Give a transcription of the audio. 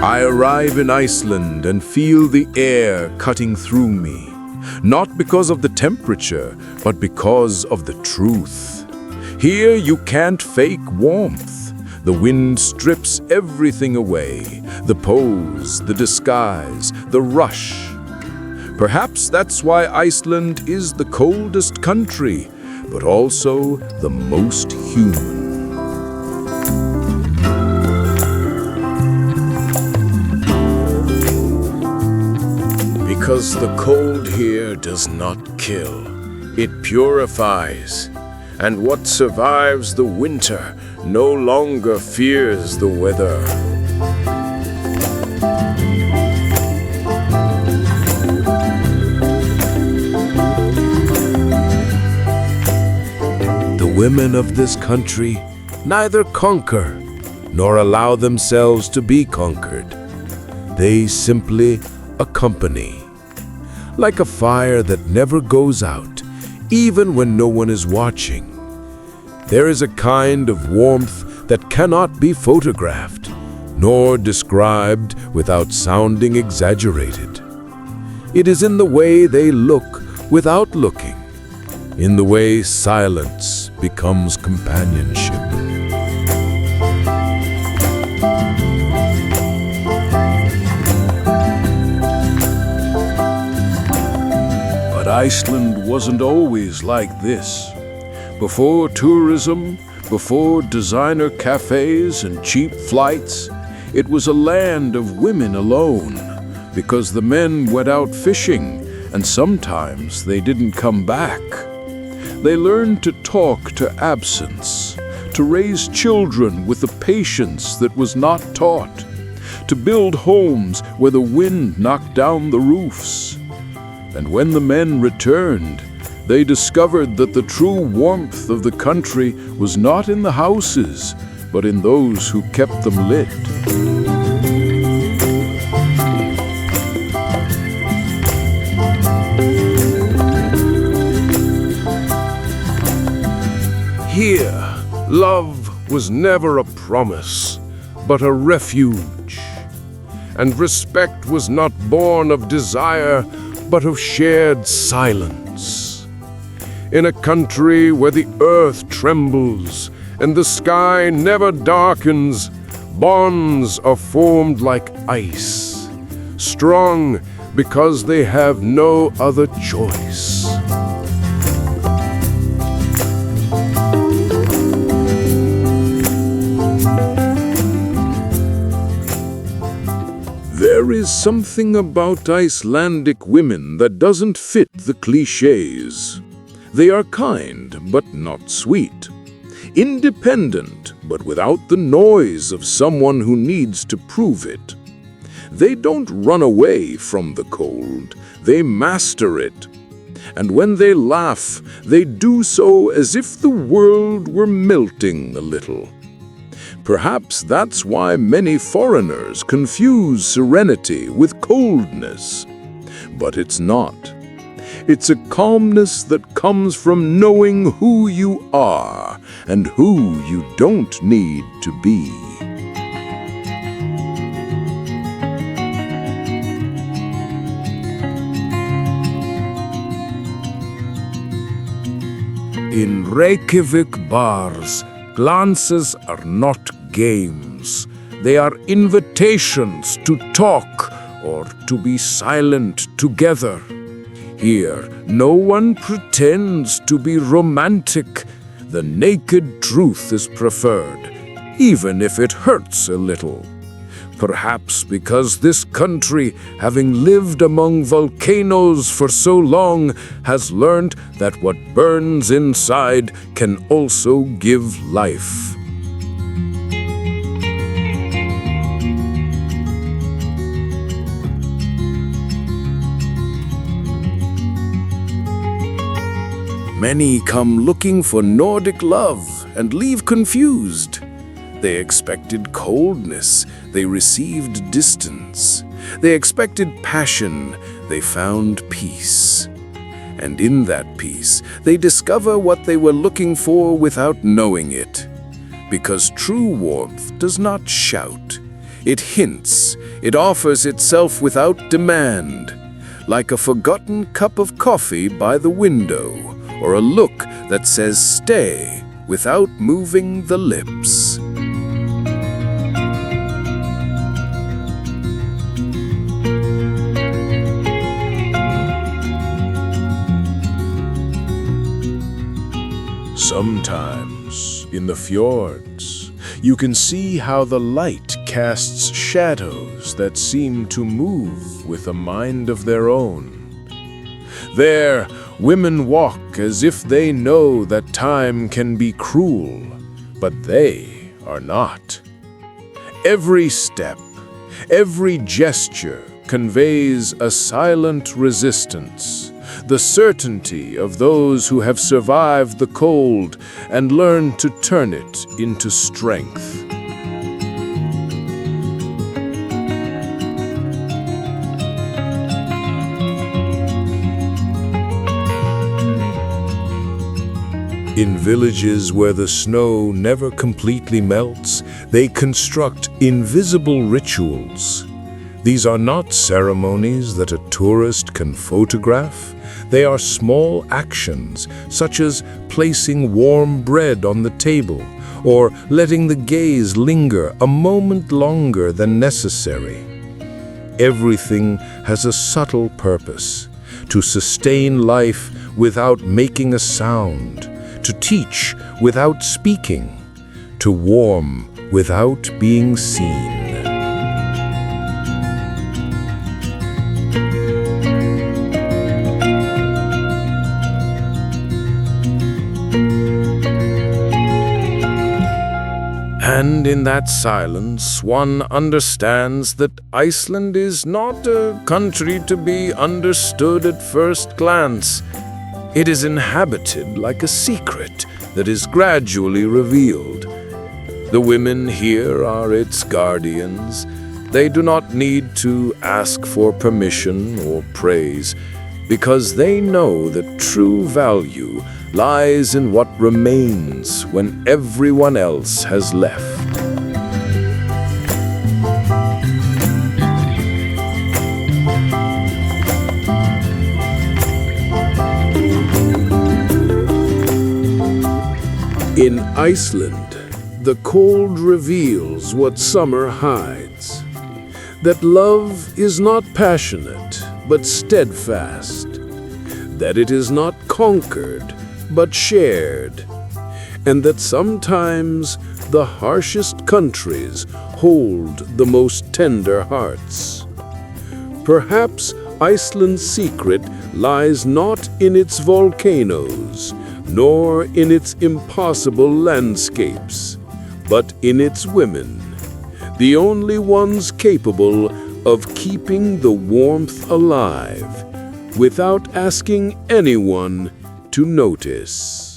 I arrive in Iceland and feel the air cutting through me, not because of the temperature, but because of the truth. Here you can't fake warmth. The wind strips everything away, the pose, the disguise, the rush. Perhaps that's why Iceland is the coldest country, but also the most human. Because the cold here does not kill, it purifies. And what survives the winter no longer fears the weather. The women of this country neither conquer nor allow themselves to be conquered. They simply accompany. Like a fire that never goes out, even when no one is watching. There is a kind of warmth that cannot be photographed, nor described without sounding exaggerated. It is in the way they look without looking, in the way silence becomes companionship. But Iceland wasn't always like this. Before tourism, before designer cafes and cheap flights, it was a land of women alone, because the men went out fishing and sometimes they didn't come back. They learned to talk to absence, to raise children with a patience that was not taught, to build homes where the wind knocked down the roofs. And when the men returned, they discovered that the true warmth of the country was not in the houses, but in those who kept them lit. Here, love was never a promise, but a refuge. And respect was not born of desire, but of shared silence. In a country where the earth trembles and the sky never darkens, bonds are formed like ice, strong because they have no other choice. There is something about Icelandic women that doesn't fit the cliches. They are kind, but not sweet. Independent, but without the noise of someone who needs to prove it. They don't run away from the cold, they master it. And when they laugh, they do so as if the world were melting a little. Perhaps that's why many foreigners confuse serenity with coldness. But it's not. It's a calmness that comes from knowing who you are and who you don't need to be. In Reykjavík bars, glances are not games. They are invitations to talk or to be silent together. Here, no one pretends to be romantic. The naked truth is preferred, even if it hurts a little. Perhaps because this country, having lived among volcanoes for so long, has learned that what burns inside can also give life. Many come looking for Nordic love and leave confused. They expected coldness, they received distance. They expected passion, they found peace. And in that peace, they discover what they were looking for without knowing it. Because true warmth does not shout. It hints, it offers itself without demand, like a forgotten cup of coffee by the window, or a look that says stay without moving the lips. Sometimes, in the fjords, you can see how the light casts shadows that seem to move with a mind of their own. There, women walk as if they know that time can be cruel, but they are not. Every step, every gesture conveys a silent resistance, the certainty of those who have survived the cold and learned to turn it into strength. In villages where the snow never completely melts, they construct invisible rituals. These are not ceremonies that a tourist can photograph. They are small actions, such as placing warm bread on the table or letting the gaze linger a moment longer than necessary. Everything has a subtle purpose: to sustain life without making a sound, to teach without speaking, to warm without being seen. And in that silence, one understands that Iceland is not a country to be understood at first glance. It is inhabited like a secret that is gradually revealed. The women here are its guardians. They do not need to ask for permission or praise, because they know that true value lies in what remains when everyone else has left. In Iceland, the cold reveals what summer hides. That love is not passionate, but steadfast. That it is not conquered, but shared. And that sometimes the harshest countries hold the most tender hearts. Perhaps Iceland's secret lies not in its volcanoes, nor in its impossible landscapes, but in its women, the only ones capable of keeping the warmth alive without asking anyone to notice.